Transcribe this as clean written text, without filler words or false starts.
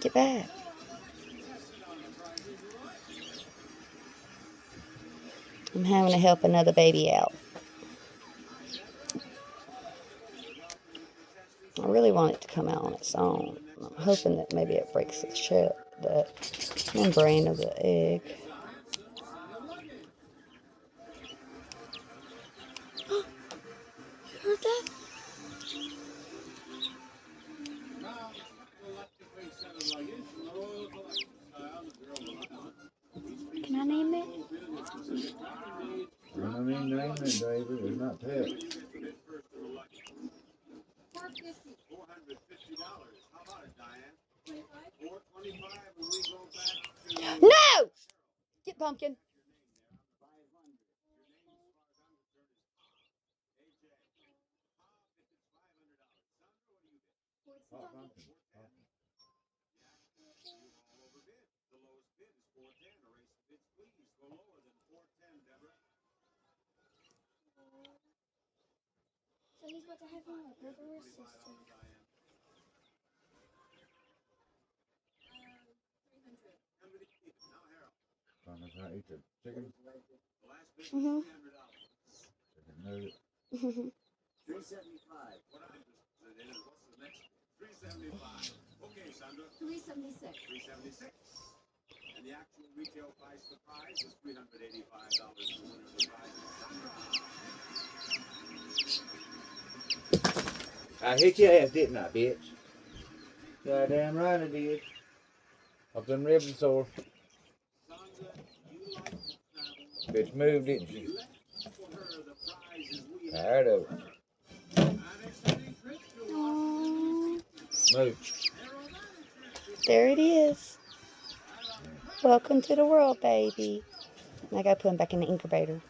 Get back. I'm having to help another baby out. I really want it to come out on its own. I'm hoping that maybe it breaks the shell, the membrane of the egg. You heard that? Can I name it? I mean, name it, David. It's not pets. No! Get Pumpkin. So he's about to have him a brother or sister. Can I eat the chicken? Mm-hmm. Chicken nugget. Mm-hmm. 375. What's the next? 375. Okay, Sandra. 376. 376. And the actual retail price of the prize is $385. I hit your ass, didn't I, bitch? Goddamn right I did. I've been ribs sore. Bitch moved, didn't she? Tired of it. Move. There it is. Welcome to the world, baby. I gotta put him back in the incubator.